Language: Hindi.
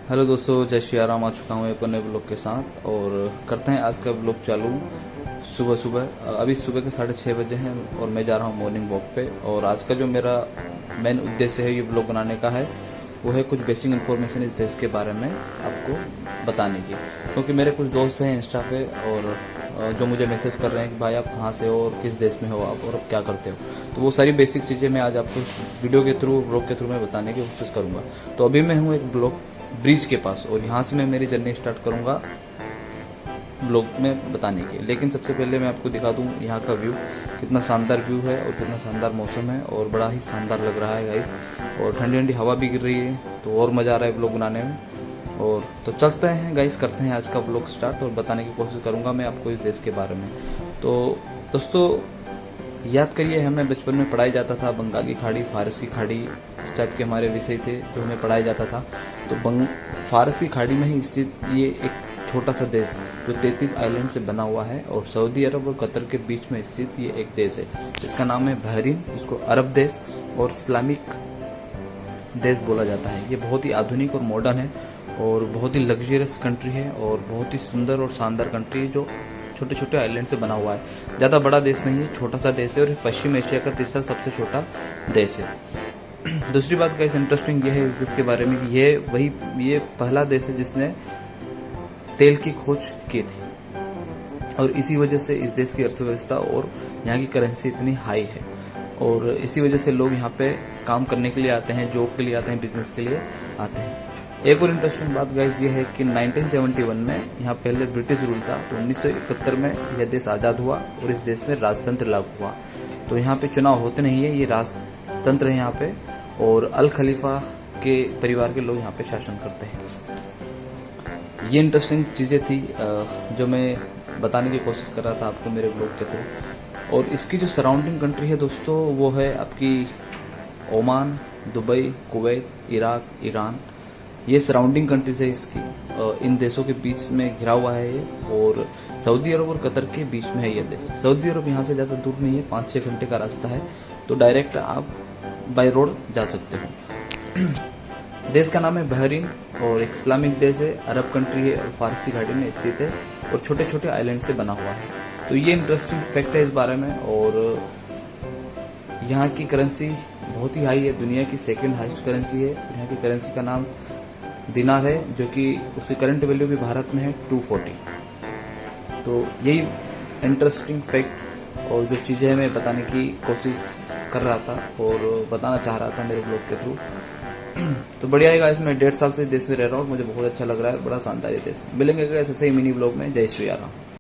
हेलो दोस्तों, जय श्री राम। आ चुका हूँ एक नए ब्लॉग के साथ और करते हैं आज का ब्लॉग चालू। सुबह सुबह अभी सुबह के 6:30 बजे हैं और मैं जा रहा हूँ मॉर्निंग वॉक पे। और आज का जो मेरा मेन उद्देश्य है ये ब्लॉग बनाने का है वो है कुछ बेसिक इन्फॉर्मेशन इस देश के बारे में आपको बताने की। क्योंकि मेरे कुछ दोस्त हैं इंस्टा पे और जो मुझे मैसेज कर रहे हैं कि भाई आप कहाँ से हो और किस देश में हो आप और अब क्या करते हो। तो वो सारी बेसिक चीज़ें मैं आज आपको वीडियो के थ्रू ब्लॉग के थ्रू मैं बताने की कोशिश करूँगा। तो अभी मैं हूँ एक ब्रिज के पास और यहाँ से मैं मेरी जर्नी स्टार्ट करूँगा ब्लॉग में बताने के। लेकिन सबसे पहले मैं आपको दिखा दूँ यहाँ का व्यू, कितना शानदार व्यू है और कितना शानदार मौसम है और बड़ा ही शानदार लग रहा है गाइस। और ठंडी ठंडी हवा भी गिर रही है तो और मज़ा आ रहा है ब्लॉग बनाने में। और तो चलते हैं गाइस, करते हैं आज का ब्लॉग स्टार्ट और बताने की कोशिश करूँगा मैं आपको इस देश के बारे में। तो दोस्तों याद करिए, हमें बचपन में पढ़ाया जाता था बंगाल की खाड़ी, फारस की खाड़ी, इस टाइप के हमारे विषय थे जो हमें पढ़ाया जाता था। तो फारस की खाड़ी में ही स्थित ये एक छोटा सा देश जो 33 आइलैंड से बना हुआ है और सऊदी अरब और कतर के बीच में स्थित ये एक देश है जिसका नाम है बहरीन, जिसको अरब देश और इस्लामिक देश बोला जाता है। ये बहुत ही आधुनिक और मॉडर्न है और बहुत ही लग्जरियस कंट्री है और बहुत ही सुंदर और शानदार कंट्री है जो छोटे छोटे आइलैंड से बना हुआ है। ज़्यादा बड़ा देश नहीं है, छोटा सा देश है और पश्चिम एशिया का तीसरा सबसे छोटा देश है। दूसरी बात का इस इंटरेस्टिंग ये है इस देश के बारे में कि ये पहला देश है जिसने तेल की खोज की थी और इसी वजह से इस देश की अर्थव्यवस्था और यहाँ की करेंसी इतनी हाई है और इसी वजह से लोग यहाँ पे काम करने के लिए आते हैं, जॉब के लिए आते हैं, बिजनेस के लिए आते हैं। एक और इंटरेस्टिंग बात गाइस ये है कि 1971 में यहाँ पहले ब्रिटिश रूल था तो 1971 में यह देश आज़ाद हुआ और इस देश में राजतंत्र लागू हुआ। तो यहाँ पे चुनाव होते नहीं है, ये राजतंत्र है यहाँ पे और अल खलीफा के परिवार के लोग यहाँ पे शासन करते हैं। ये इंटरेस्टिंग चीज़ें थी जो मैं बताने की कोशिश कर रहा था आपको मेरे ब्लॉग के थ्रू। और इसकी जो सराउंडिंग कंट्री है दोस्तों वो है आपकी Oman, Dubai, Kuwait, Iraq, Iran. ये सराउंडिंग कंट्रीज है इसकी। इन देशों के बीच में घिरा हुआ है ये और सऊदी अरब और कतर के बीच में है ये देश। सऊदी अरब यहाँ से ज़्यादा दूर नहीं है, 5-6 घंटे का रास्ता है तो डायरेक्ट आप बाय रोड जा सकते हो। देश का नाम है बहरीन और एक इस्लामिक देश है, अरब कंट्री है और फारसी घाटी में स्थित है और छोटे छोटे आइलैंड से बना हुआ है। तो ये इंटरेस्टिंग फैक्ट है इस बारे में। और यहाँ की करेंसी बहुत ही हाई है, दुनिया की सेकंड हाईएस्ट करेंसी है। यहाँ की करेंसी का नाम दिनार है जो कि उसकी करंट वैल्यू भी भारत में है 240। तो यही इंटरेस्टिंग फैक्ट और जो चीज़ें मैं बताने की कोशिश कर रहा था और बताना चाह रहा था मेरे ब्लॉग के थ्रू। तो बढ़िया है गाइस, मैं 1.5 साल से देश में रह रहा हूँ, मुझे बहुत अच्छा लग रहा है, बड़ा शानदार देश। मिलेंगे गाइस ऐसे ही मिनी ब्लॉग में। जय श्री राम।